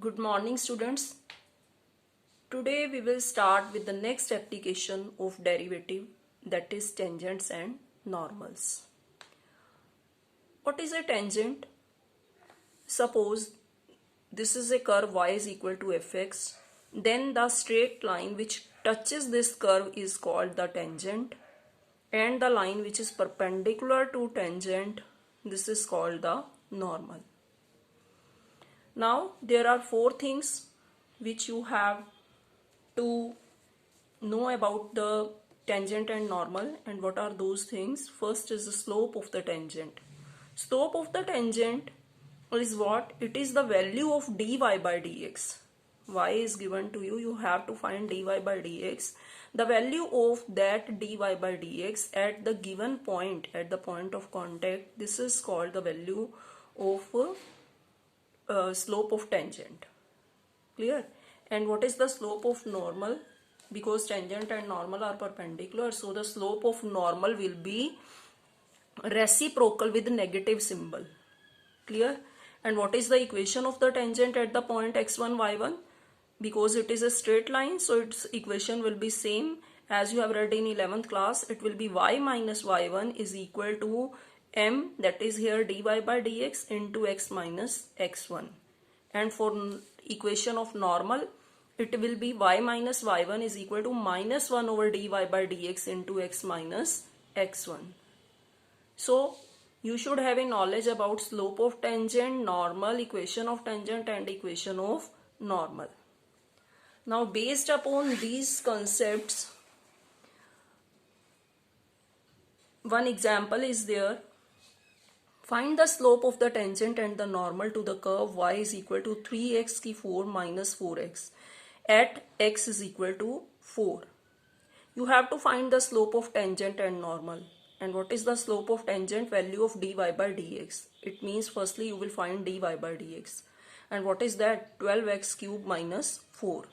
Good morning, students. Today we will start with the next application of derivative, that is tangents and normals. What is a tangent? Suppose this is a curve y is equal to fx. Then the straight line which touches this curve is called the tangent, and the line which is perpendicular to tangent, this is called the normal. Now there are four things which you have to know about the tangent and normal. And what are those things? First is the slope of the tangent. Slope of the tangent is what? It is the value of dy by dx. Y is given to you, you have to find dy by dx. The value of that dy by dx at the given point, at the point of contact, this is called the value of slope of tangent. Clear? And what is the slope of normal? Because tangent and normal are perpendicular, so the slope of normal will be reciprocal with negative symbol. Clear? And what is the equation of the tangent at the point x1, y1? Because it is a straight line, so its equation will be same as you have read in 11th class. It will be y minus y1 is equal to m, that is here dy by dx, into x minus x1. And for equation of normal, it will be y minus y1 is equal to minus 1 over dy by dx into x minus x1. So you should have a knowledge about slope of tangent, normal, equation of tangent and equation of normal. Now based upon these concepts, one example is there. Find the slope of the tangent and the normal to the curve y is equal to 3x की 4 minus 4x at x is equal to 4. You have to find the slope of tangent and normal. And what is the slope of tangent? Value of dy by dx. It means firstly you will find dy by dx. And what is that? 12x cube minus 4.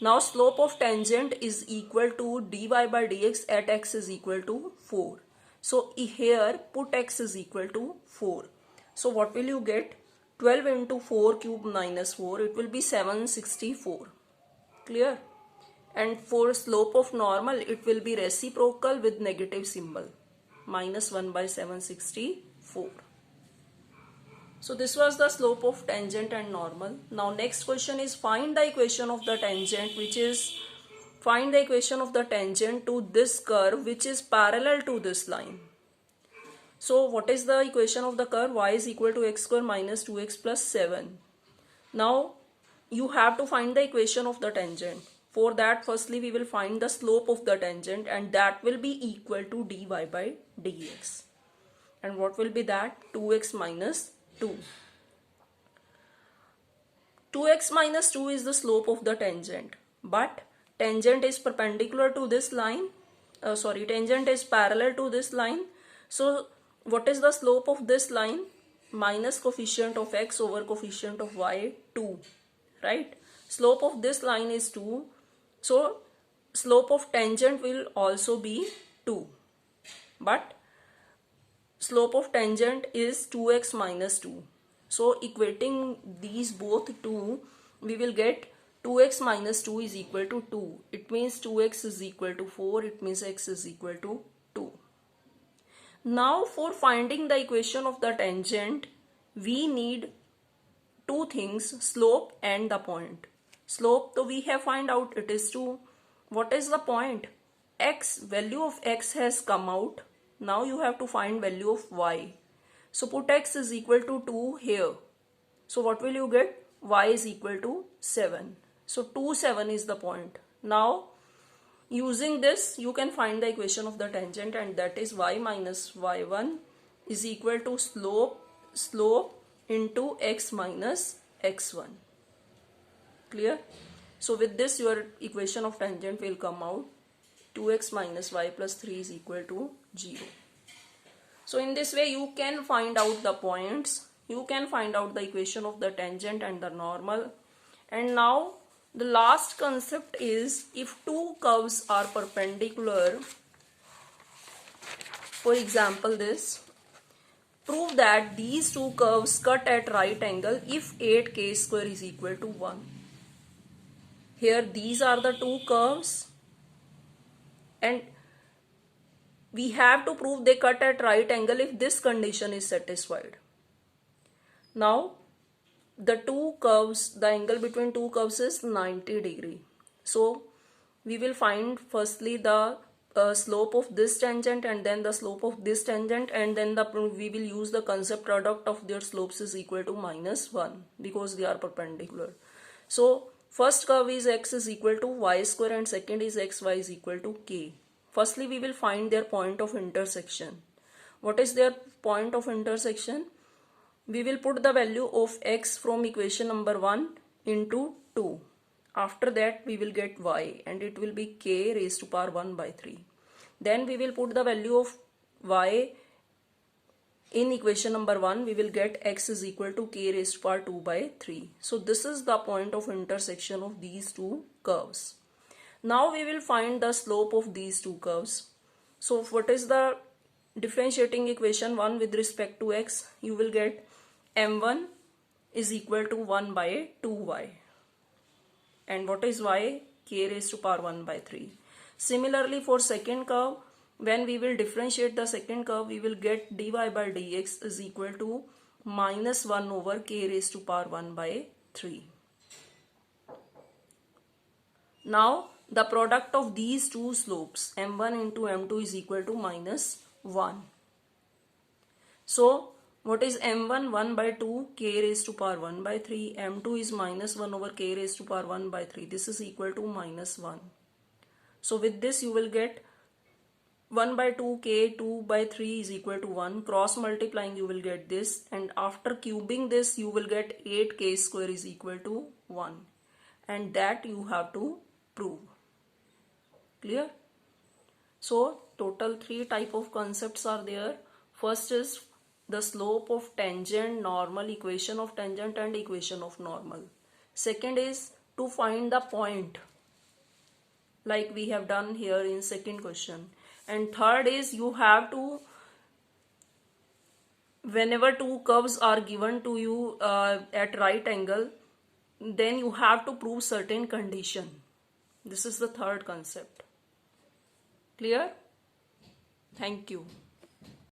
Now slope of tangent is equal to dy by dx at x is equal to 4. So here put x is equal to 4. So what will you get? 12 into 4 cube minus 4, it will be 764. Clear? And for slope of normal, it will be reciprocal with negative symbol, minus 1 by 764. So this was the slope of tangent and normal. Now next question is find the equation of the tangent, which is find the equation of the tangent to this curve which is parallel to this line. So what is the equation of the curve? Y is equal to x square minus 2x plus 7. Now you have to find the equation of the tangent. For that, firstly we will find the slope of the tangent, and that will be equal to dy by dx. And what will be that? 2x minus 2. 2x minus 2 is the slope of the tangent, but tangent is perpendicular to this line. Tangent is parallel to this line. So what is the slope of this line? Minus coefficient of x over coefficient of y, 2. Right? Slope of this line is 2. So slope of tangent will also be 2. But slope of tangent is 2x minus 2. So equating these both two, we will get 2x minus 2 is equal to 2. It means 2x is equal to 4. It means x is equal to 2. Now for finding the equation of the tangent, we need two things, slope and the point. Slope, so we have find out it is 2. What is the point? X, value of x has come out. Now you have to find value of y. So put x is equal to 2 here. So what will you get? Y is equal to 7. So 2, 7 is the point. Now using this you can find the equation of the tangent, and that is y minus y1 is equal to slope into x minus x1. Clear? So with this your equation of tangent will come out. 2x minus y plus 3 is equal to 0. So in this way you can find out the points. You can find out the equation of the tangent and the normal. And now the last concept is, if two curves are perpendicular, for example this, Prove that these two curves cut at right angle if 8k square is equal to 1. Here these are the two curves and we have to prove they cut at right angle if this condition is satisfied. Now the two curves, the angle between two curves is 90 degree. So we will find firstly the slope of this tangent and then the slope of this tangent, and then we will use the concept product of their slopes is equal to -1 because they are perpendicular. So first curve is x is equal to y square and second is xy is equal to k. Firstly we will find their point of intersection. What is their point of intersection? We will put the value of x from equation number 1 into 2. After that we will get y and it will be k raised to power 1 by 3. Then we will put the value of y in equation number 1. We will get x is equal to k raised to power 2 by 3. So this is the point of intersection of these two curves. Now we will find the slope of these two curves. So what is the differentiating equation 1 with respect to x? You will get m1 is equal to 1 by 2y. And what is y? K raised to power 1 by 3. Similarly for second curve, when we will differentiate the second curve, we will get dy by dx is equal to -1 over k raised to power 1 by 3. Now the product of these two slopes m1 into m2 is equal to -1. So what is m1? 1 by 2 k raised to power 1 by 3. m2 is -1 over k raised to power 1 by 3. This is equal to -1. So with this you will get 1 by 2 k, 2 by 3 is equal to 1. Cross multiplying you will get this, and after cubing this you will get 8k square is equal to 1, and that you have to prove. Clear? So total 3 type of concepts are there. First is the slope of tangent, normal, equation of tangent and equation of normal. Second is to find the point like we have done here in second question. And third is you have to, whenever two curves are given to you at right angle, then you have to prove certain condition. This is the third concept. Clear? Thank you.